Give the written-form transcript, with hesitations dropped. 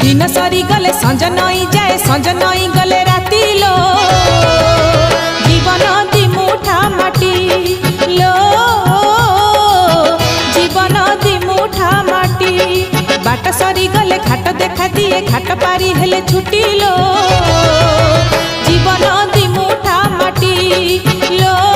दिन सरी गले संज नई जाए संज नई गले राती लो जीवन दी मुठा माटी लो जीवन दी मुठा माटी बाट सरी गले घाट देखा दिए घाट पारी हेले छुटी लो जीवन दी मुठा माटी लो।